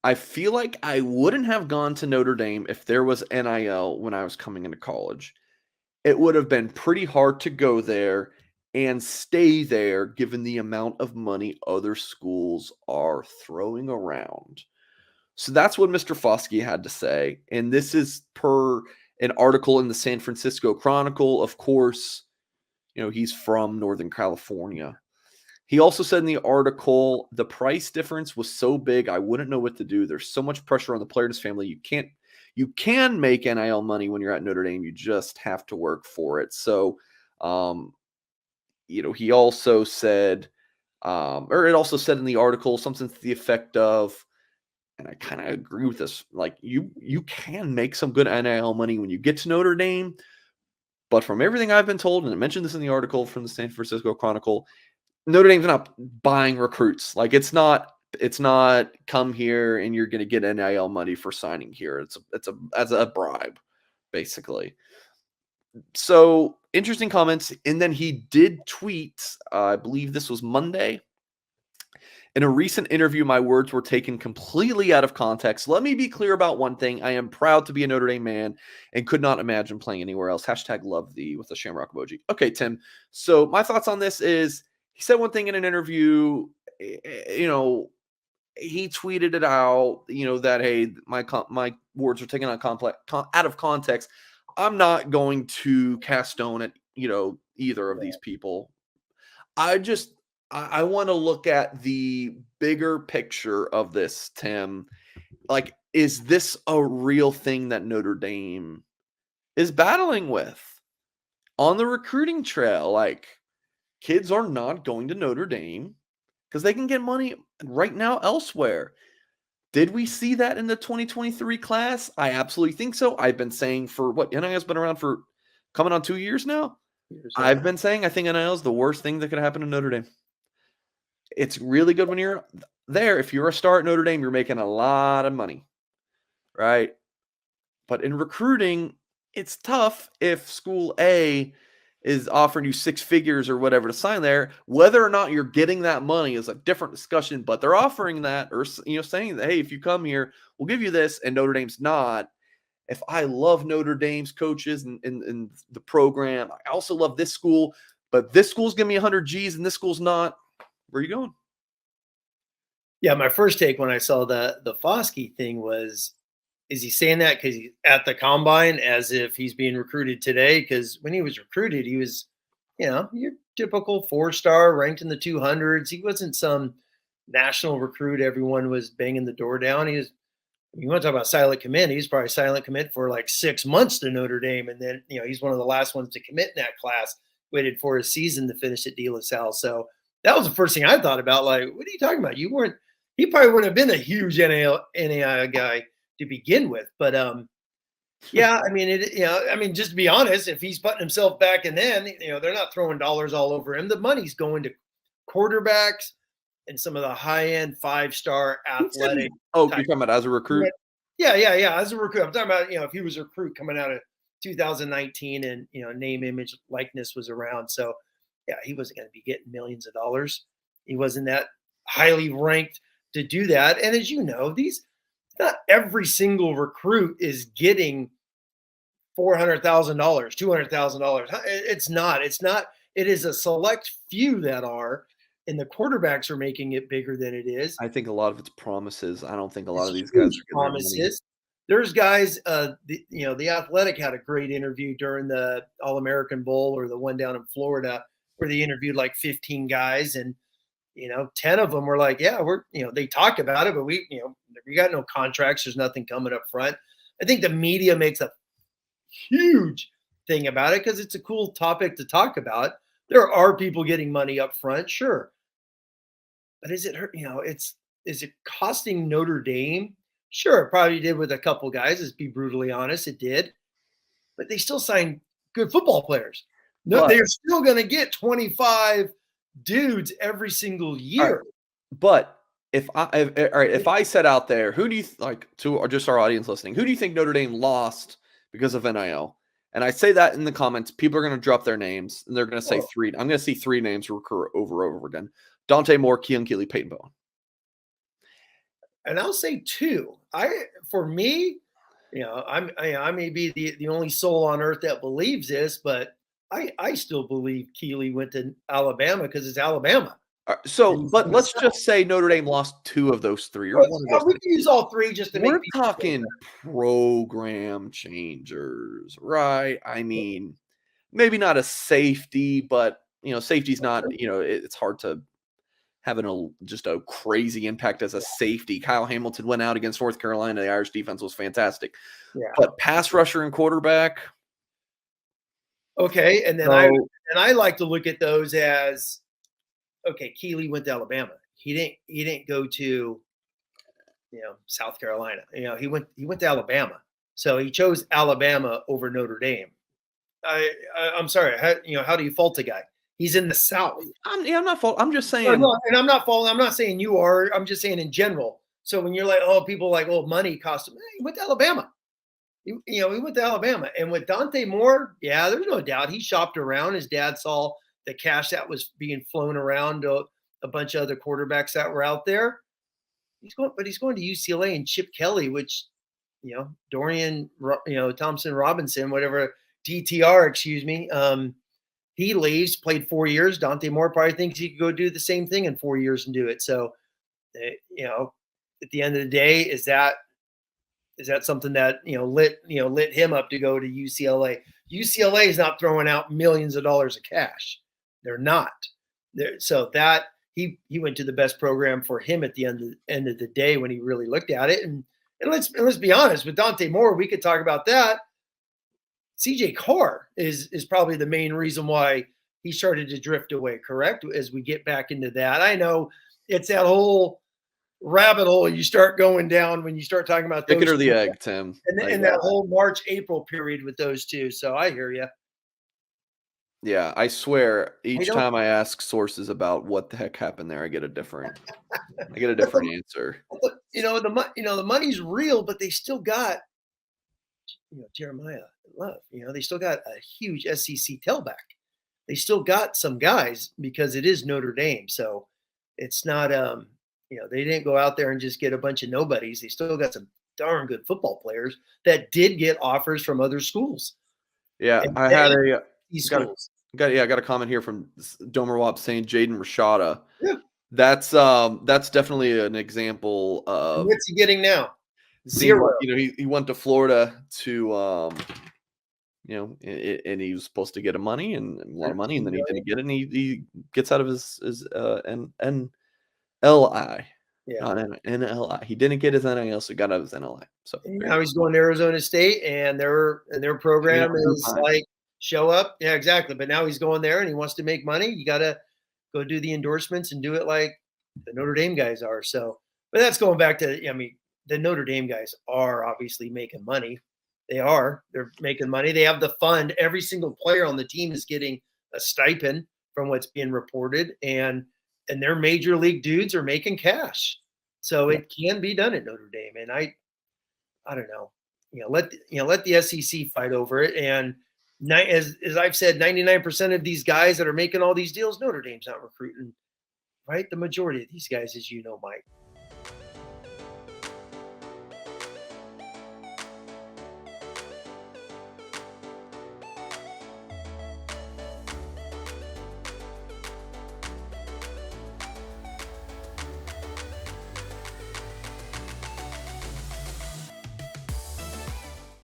I feel like I wouldn't have gone to Notre Dame if there was NIL when I was coming into college. It would have been pretty hard to go there and stay there given the amount of money other schools are throwing around. So that's what Mr. Foskey had to say. And this is per an article in the San Francisco Chronicle. Of course, he's from Northern California. He also said in the article, the price difference was so big, I wouldn't know what to do. There's so much pressure on the player and his family. You can make NIL money when you're at Notre Dame. You just have to work for it. So, he also said, or it also said in the article something to the effect of, and I kind of agree with this. Like you can make some good NIL money when you get to Notre Dame, but from everything I've been told, and I mentioned this in the article from the San Francisco Chronicle, Notre Dame's not buying recruits. Like it's not come here and you're going to get NIL money for signing here. It's as a bribe, basically. So interesting comments. And then he did tweet, I believe this was Monday. In a recent interview, my words were taken completely out of context. Let me be clear about one thing. I am proud to be a Notre Dame man and could not imagine playing anywhere else. #love thee with a shamrock emoji. Okay, Tim. So my thoughts on this is he said one thing in an interview, he tweeted it out, that, hey, my words were taken out of context. I'm not going to cast stone at, either of these people. I want to look at the bigger picture of this, Tim. Like, is this a real thing that Notre Dame is battling with on the recruiting trail? Like, kids are not going to Notre Dame because they can get money right now elsewhere. Did we see that in the 2023 class? I absolutely think so. I've been saying for what NIL has been around for coming on 2 years now. I've been saying I think NIL is the worst thing that could happen to Notre Dame. It's really good when you're there. If you're a star at Notre Dame, you're making a lot of money, right? But in recruiting, it's tough if school A is offering you 6 figures or whatever to sign there. Whether or not you're getting that money is a different discussion, but they're offering that or saying that, hey, if you come here, we'll give you this, and Notre Dame's not. If I love Notre Dame's coaches and the program, I also love this school, but this school's giving me 100 G's and this school's not. Where are you going? Yeah, my first take when I saw the Foskey thing was, is he saying that because he's at the combine as if he's being recruited today? Because when he was recruited, he was, your typical 4-star ranked in the 200s. He wasn't some national recruit everyone was banging the door down. You want to talk about silent commit? He's probably silent commit for like 6 months to Notre Dame. And then, he's one of the last ones to commit in that class, waited for his season to finish at De La Salle. So that was the first thing I thought about. Like, what are you talking about? He probably wouldn't have been a huge NIL guy to begin with. But yeah, I mean, just to be honest, if he's putting himself back in, then they're not throwing dollars all over him. The money's going to quarterbacks and some of the high-end 5-star athletic. You're talking about as a recruit? Yeah. As a recruit, I'm talking about if he was a recruit coming out of 2019 and name, image, likeness was around. So yeah, he wasn't going to be getting millions of dollars. He wasn't that highly ranked to do that. And as you know, not every single recruit is getting $400,000, $200,000. It's not. It is a select few that are, and the quarterbacks are making it bigger than it is. I think a lot of it's promises. I don't think a lot of these guys are getting promises. There's guys, the Athletic had a great interview during the All-American Bowl or the one down in Florida where they interviewed like 15 guys, and 10 of them were like, yeah, they talk about it, but we got no contracts. There's nothing coming up front. I think the media makes a huge thing about it because it's a cool topic to talk about. There are people getting money up front, sure. But is it is it costing Notre Dame? Sure, it probably did with a couple guys, let's be brutally honest, it did. But they still signed good football players. No, they're still going to get 25 dudes every single year. Right. But if I said out there, who do you to just our audience listening, who do you think Notre Dame lost because of NIL? And I say that in the comments, people are going to drop their names and they're going to say 3. I'm going to see 3 names recur over and over again: Dante Moore, Keon Keeley, Peyton Bowen. and I'll say two. For me, I may be the only soul on earth that believes this, but I still believe Keeley went to Alabama because it's Alabama. So, And he's but in the let's South. just say Notre Dame lost 2 of those 3 or Well, 1 of yeah, those we 3. can use all three just to make We're people feel talking better. program changers, right? I mean, maybe not a safety, but, safety's not, it's hard to have just a crazy impact as a safety. Kyle Hamilton went out against North Carolina. The Irish defense was fantastic. Yeah. But pass rusher and quarterback, Okay, and then so I like to look at those as okay. Keeley went to Alabama. He didn't go to South Carolina. He went to Alabama. So he chose Alabama over Notre Dame. I'm sorry. How do you fault a guy? He's in the South. I'm not fault. I'm just No, saying no, and I'm not faulting. I'm not saying you are. I'm just saying in general. So when you're like, oh, people like, oh, money cost him. He went to Alabama. He went to Alabama. And with Dante Moore, yeah, there's no doubt he shopped around. His dad saw the cash that was being flown around to a bunch of other quarterbacks that were out there. He's going to UCLA and Chip Kelly, which Dorian, Thompson Robinson, whatever DTR, excuse me. He leaves, played 4 years. Dante Moore probably thinks he could go do the same thing in 4 years and do it. So, at the end of the day, is that something that lit him up to go to UCLA? UCLA is not throwing out millions of dollars of cash. They're not. So that he went to the best program for him at the end of the day when he really looked at it. And let's be honest, with Dante Moore, we could talk about that. CJ Carr is probably the main reason why he started to drift away, correct? As we get back into that. I know it's that whole rabbit hole you start going down when you start talking about chicken those or the two, egg, Tim. and that whole March, April period with those two. So I hear you. Yeah, I swear I each don't, time I ask sources about what the heck happened there, I get a different answer. the money's real, but they still got Jeremiah Love. They still got a huge SEC tailback. They still got some guys because it is Notre Dame. So it's not they didn't go out there and just get a bunch of nobodies. They still got some darn good football players that did get offers from other schools. Yeah, And I had they a these got a schools. got a comment here from Domer Wab saying Jaden Rashada. Yeah. That's definitely an example And of what's he getting now? seeing Zero. what he went to Florida to and he was supposed to get a lot of money, and 13 then he million. didn't get it, and he gets out of his NLI, Yeah. not NLI. He didn't get his NIL, so he got out of his NLI. So And now he's going to Arizona State, and their hanging out program with is Groupon. like show up. Yeah, exactly. But now he's going there, and he wants to make money. You got to go do the endorsements and do it like the Notre Dame guys are. So, but that's going back to the Notre Dame guys are obviously making money. They are. They're making money. They have the fund. Every single player on the team is getting a stipend from what's being reported, and their major league dudes are making cash. So Yeah. it can be done at Notre Dame, and I don't know. Let the SEC fight over it. And as I've said, 99% of these guys that are making all these deals, Notre Dame's not recruiting, right? The majority of these guys, as you know, Mike.